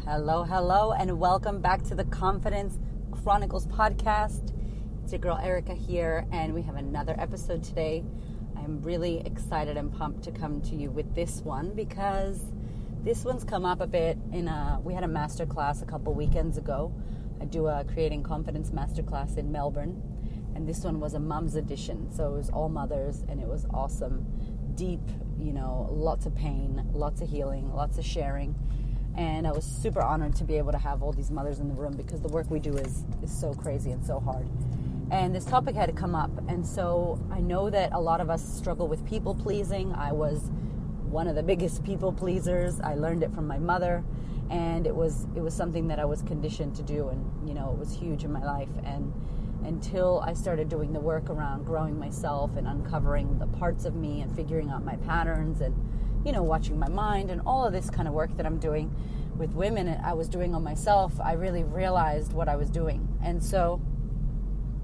Hello, and welcome back to the Confidence Chronicles podcast. It's your girl Erica here, and we have another episode today. I'm really excited and pumped to come to you with this one because this one's come up a bit we had a masterclass a couple weekends ago. I do a Creating Confidence masterclass in Melbourne, and this one was a mom's edition, so it was all mothers, and it was awesome. Deep, lots of pain, lots of healing, lots of sharing. And I was super honored to be able to have all these mothers in the room because the work we do is so crazy and so hard. And this topic had come up. And so I know that a lot of us struggle with people pleasing. I was one of the biggest people pleasers. I learned it from my mother. And it was something that I was conditioned to do. And, it was huge in my life. And until I started doing the work around growing myself and uncovering the parts of me and figuring out my patterns and watching my mind and all of this kind of work that I'm doing with women and I was doing on myself, I really realized what I was doing. And so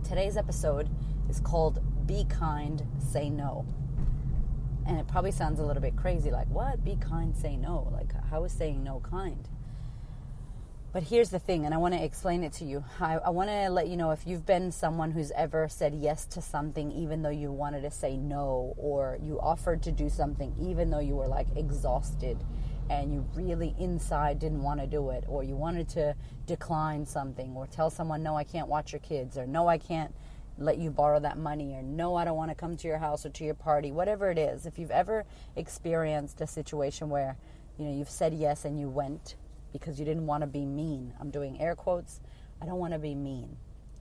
today's episode is called Be Kind, Say No. And it probably sounds a little bit crazy, like, what? Be kind, say no. Like, how is saying no kind? But here's the thing, and I want to explain it to you. I want to let you know if you've been someone who's ever said yes to something even though you wanted to say no, or you offered to do something even though you were like exhausted and you really inside didn't want to do it, or you wanted to decline something or tell someone, no, I can't watch your kids, or no, I can't let you borrow that money, or no, I don't want to come to your house or to your party, whatever it is. If you've ever experienced a situation where, you've said yes and you went because you didn't want to be mean. I'm doing air quotes. I don't want to be mean.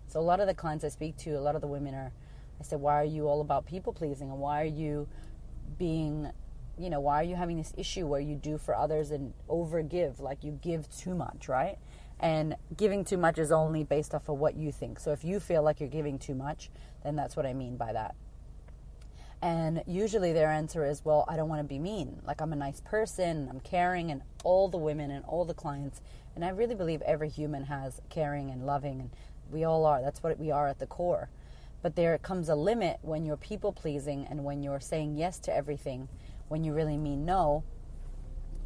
So a lot of the clients I speak to, a lot of the women I say, why are you all about people pleasing? And why are you being, why are you having this issue where you do for others and overgive, like you give too much, right? And giving too much is only based off of what you think. So if you feel like you're giving too much, then that's what I mean by that. And usually their answer is, well, I don't want to be mean. Like, I'm a nice person, I'm caring, and all the women and all the clients, and I really believe every human has caring and loving, and we all are. That's what we are at the core. But there comes a limit when you're people-pleasing and when you're saying yes to everything, when you really mean no,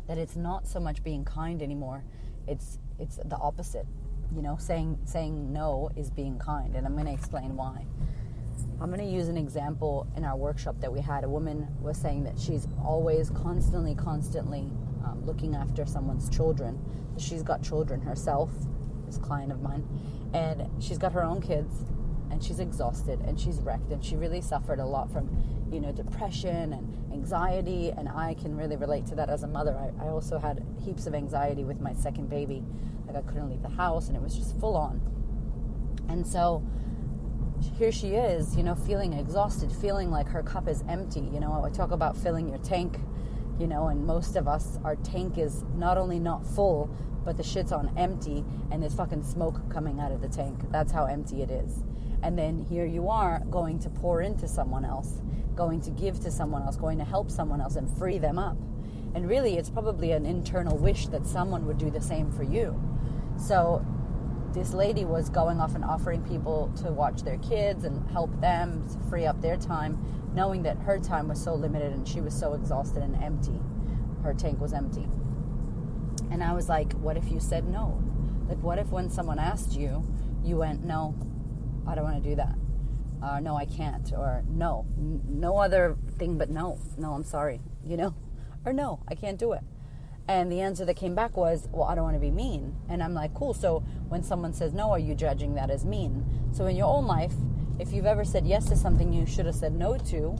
that it's not so much being kind anymore. It's the opposite. Saying no is being kind, and I'm going to explain why. I'm going to use an example in our workshop that we had. A woman was saying that she's always constantly looking after someone's children. So she's got children herself, this client of mine, and she's got her own kids, and she's exhausted, and she's wrecked, and she really suffered a lot from, depression and anxiety, and I can really relate to that as a mother. I also had heaps of anxiety with my second baby. Like, I couldn't leave the house, and it was just full on. And so here she is, feeling exhausted, feeling like her cup is empty. I talk about filling your tank, and most of us, our tank is not only not full, but the shit's on empty, and there's fucking smoke coming out of the tank. That's how empty it is. And then here you are going to pour into someone else, going to give to someone else, going to help someone else and free them up. And really, it's probably an internal wish that someone would do the same for you. So this lady was going off and offering people to watch their kids and help them to free up their time, knowing that her time was so limited and she was so exhausted and empty. Her tank was empty. And I was like, what if you said no? Like, what if when someone asked you, you went, no, I don't want to do that. No, I can't. Or no other thing but no. No, I'm sorry, Or no, I can't do it. And the answer that came back was, well, I don't want to be mean. And I'm like, cool. So when someone says no, are you judging that as mean? So in your own life, if you've ever said yes to something you should have said no to,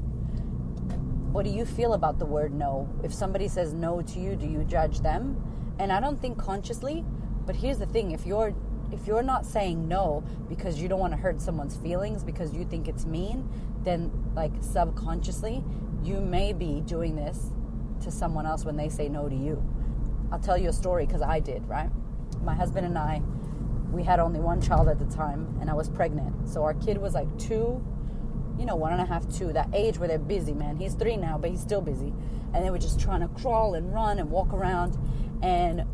what do you feel about the word no? If somebody says no to you, do you judge them? And I don't think consciously, but here's the thing. If you're not saying no because you don't want to hurt someone's feelings, because you think it's mean, then like subconsciously, you may be doing this to someone else when they say no to you. I'll tell you a story because I did, right? My husband and I, we had only one child at the time, and I was pregnant. So our kid was like 2, 1.5, 2, that age where they're busy, man. He's 3 now, but he's still busy. And they were just trying to crawl and run and walk around. And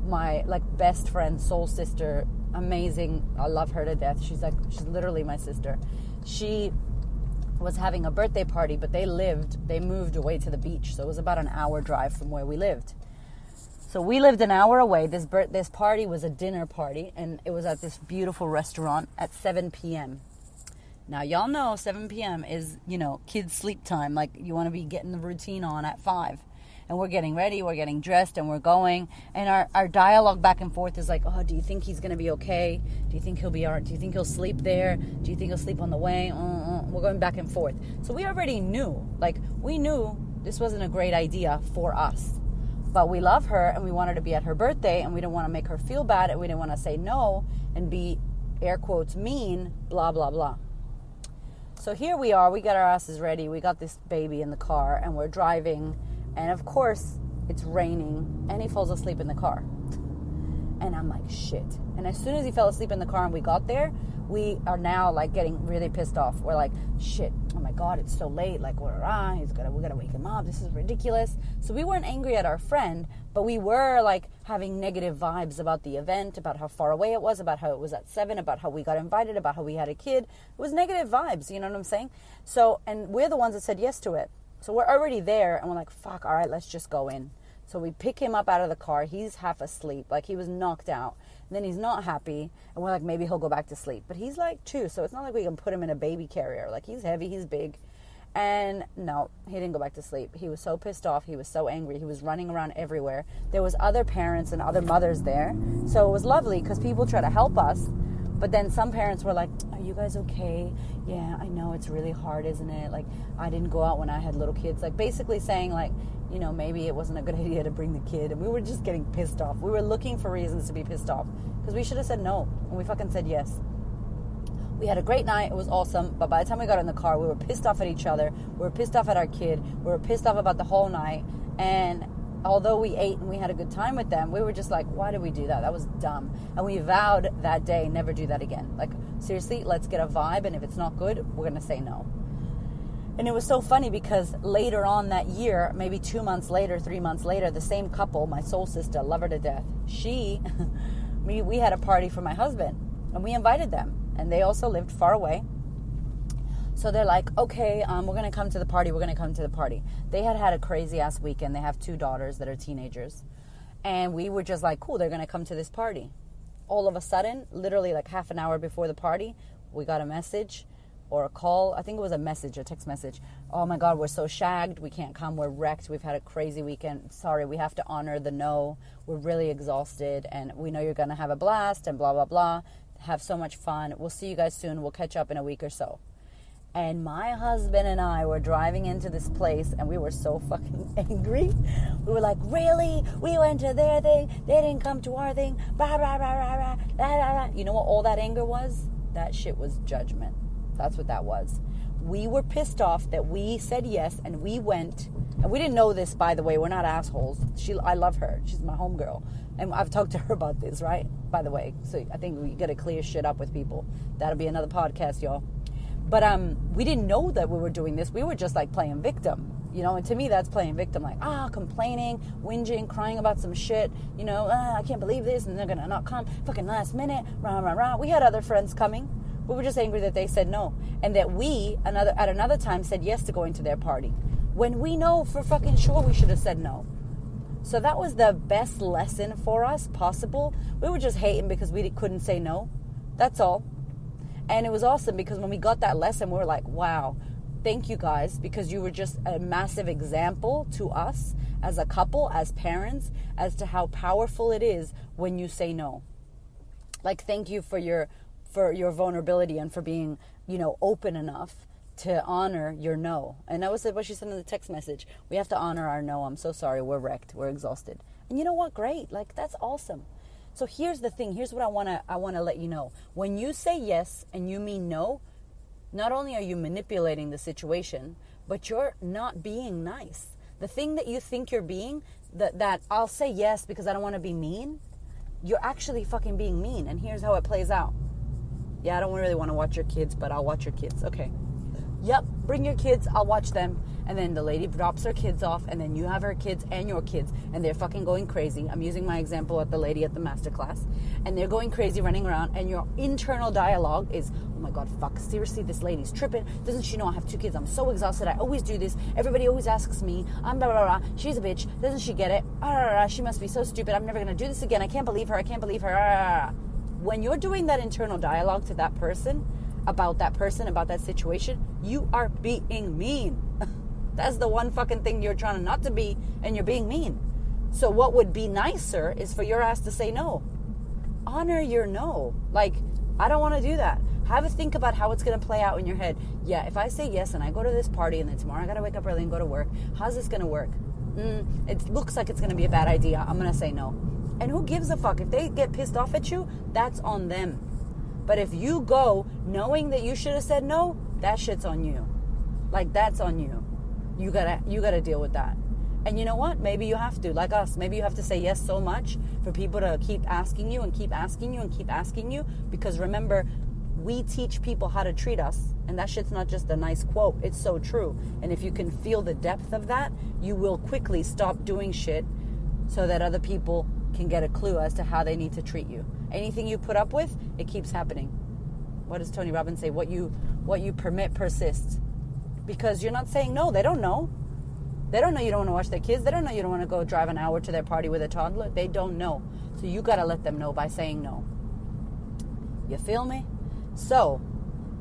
my best friend, soul sister, amazing. I love her to death. She's literally my sister. She was having a birthday party, but they moved away to the beach. So it was about an hour drive from where we lived. So So we lived an hour away. This party was a dinner party, and it was at this beautiful restaurant at 7 p.m. Now, y'all know 7 p.m. is, kids' sleep time. Like, you want to be getting the routine on at 5. And we're getting ready, we're getting dressed, and we're going. And our dialogue back and forth is like, oh, do you think he's going to be okay? Do you think he'll be all right? Do you think he'll sleep there? Do you think he'll sleep on the way? We're going back and forth. So we already knew. Like, we knew this wasn't a great idea for us. But we love her, and we want her to be at her birthday, and we didn't want to make her feel bad, and we didn't want to say no and be, air quotes, mean, blah, blah, blah. So here we are. We got our asses ready. We got this baby in the car, and we're driving. And, of course, it's raining, and he falls asleep in the car. And I'm like, shit. And as soon as he fell asleep in the car and we got there, we are now, like, getting really pissed off. We're like, shit, oh, my God, it's so late. Like, we got to wake him up. This is ridiculous. So we weren't angry at our friend, but we were, like, having negative vibes about the event, about how far away it was, about how it was at 7, about how we got invited, about how we had a kid. It was negative vibes, you know what I'm saying? So, and we're the ones that said yes to it. So we're already there, and we're like, fuck, all right, let's just go in. So we pick him up out of the car. He's half asleep. Like, he was knocked out. And then he's not happy. And we're like, maybe he'll go back to sleep. But he's like 2, so it's not like we can put him in a baby carrier. Like, he's heavy, he's big. And no, he didn't go back to sleep. He was so pissed off. He was so angry. He was running around everywhere. There was other parents and other mothers there. So it was lovely because people try to help us. But then some parents were like, are you guys okay? Yeah, I know it's really hard, isn't it? Like, I didn't go out when I had little kids. Like, basically saying, like, maybe it wasn't a good idea to bring the kid. And we were just getting pissed off. We were looking for reasons to be pissed off. Because we should have said no. And we fucking said yes. We had a great night. It was awesome. But by the time we got in the car, we were pissed off at each other. We were pissed off at our kid. We were pissed off about the whole night. And although we ate and we had a good time with them, we were just like, why did we do that? That was dumb. And we vowed that day, never do that again. Like, seriously, let's get a vibe. And if it's not good, we're going to say no. And it was so funny because later on that year, maybe 2 months later, 3 months later, the same couple, my soul sister, love her to death, we had a party for my husband. And we invited them. And they also lived far away. So they're like, okay, we're going to come to the party. We're going to come to the party. They had a crazy-ass weekend. They have 2 daughters that are teenagers. And we were just like, cool, they're going to come to this party. All of a sudden, literally like half an hour before the party, we got a message or a call. I think it was a message, a text message. Oh, my God, we're so shagged. We can't come. We're wrecked. We've had a crazy weekend. Sorry, we have to honor the no. We're really exhausted. And we know you're going to have a blast and blah, blah, blah. Have so much fun. We'll see you guys soon. We'll catch up in a week or so. And my husband and I were driving into this place, and we were so fucking angry. We were like, really? We went to their thing. They didn't come to our thing. Blah, blah, blah, blah, blah, blah, blah. You know what all that anger was? That shit was judgment. That's what that was. We were pissed off that we said yes, and we went. And we didn't know this, by the way. We're not assholes. I love her. She's my homegirl. And I've talked to her about this, right? By the way. So I think we got to clear shit up with people. That'll be another podcast, y'all. But we didn't know that we were doing this. We were just like playing victim, and to me that's playing victim, like, complaining, whinging, crying about some shit, I can't believe this, and they're going to not come, fucking last minute, rah, rah, rah. We had other friends coming. We were just angry that they said no. And that we, at another time, said yes to going to their party. When we know for fucking sure we should have said no. So that was the best lesson for us possible. We were just hating because we couldn't say no. That's all. And it was awesome because when we got that lesson, we were like, wow, thank you guys, because you were just a massive example to us as a couple, as parents, as to how powerful it is when you say no. Like, thank you for your vulnerability and for being, open enough to honor your no. And that was what she said in the text message. We have to honor our no. I'm so sorry. We're wrecked. We're exhausted. And you know what? Great. Like, that's awesome. So here's the thing. Here's what I want to let you know. When you say yes and you mean no, not only are you manipulating the situation, but you're not being nice. The thing that you think you're being, that I'll say yes because I don't want to be mean, you're actually fucking being mean. And here's how it plays out. Yeah, I don't really want to watch your kids, but I'll watch your kids. Okay. Yep, bring your kids, I'll watch them. And then the lady drops her kids off, and then you have her kids and your kids, and they're fucking going crazy. I'm using my example at the lady at the masterclass. And they're going crazy, running around, and your internal dialogue is, oh my God, fuck, seriously, this lady's tripping. Doesn't she know I have 2 kids? I'm so exhausted. I always do this. Everybody always asks me. I'm blah, blah, blah. She's a bitch. Doesn't she get it? She must be so stupid. I'm never going to do this again. I can't believe her. I can't believe her. When you're doing that internal dialogue to that person, about that situation, you are being mean. That's the one fucking thing you're trying not to be, and you're being mean. So what would be nicer is for your ass to say no. Honor your no. Like, I don't want to do that. Have a think about how it's going to play out in your head. Yeah, if I say yes and I go to this party and then tomorrow I got to wake up early and go to work, how's this going to work? It looks like it's going to be a bad idea. I'm going to say no. And who gives a fuck? If they get pissed off at you, that's on them. But if you go knowing that you should have said no, that shit's on you. Like, that's on you. You gotta deal with that. And you know what? Maybe you have to, like us. Maybe you have to say yes so much for people to keep asking you and keep asking you and keep asking you. Because remember, we teach people how to treat us. And that shit's not just a nice quote. It's so true. And if you can feel the depth of that, you will quickly stop doing shit so that other people can get a clue as to how they need to treat you. Anything you put up with, it keeps happening. What does Tony Robbins say? What you permit persists. Because you're not saying no. They don't know. They don't know you don't want to watch their kids. They don't know you don't want to go drive an hour to their party with a toddler. They don't know. So you got to let them know by saying no. You feel me? So,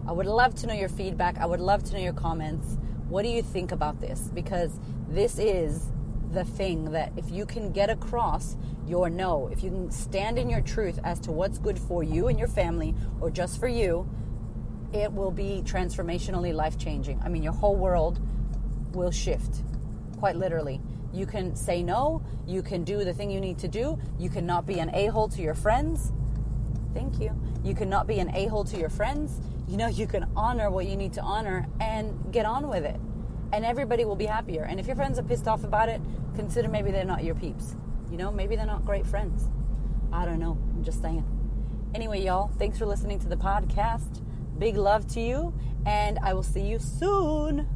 I would love to know your feedback. I would love to know your comments. What do you think about this? Because this is the thing that if you can get across your no, if you can stand in your truth as to what's good for you and your family or just for you, it will be transformationally life-changing. I mean, your whole world will shift, quite literally. You can say no. You can do the thing you need to do. You cannot be an a-hole to your friends. Thank you. You cannot be an a-hole to your friends. You know, you can honor what you need to honor and get on with it. And everybody will be happier. And if your friends are pissed off about it, consider maybe they're not your peeps. You know, maybe they're not great friends. I don't know. I'm just saying. Anyway, y'all, thanks for listening to the podcast. Big love to you, and I will see you soon.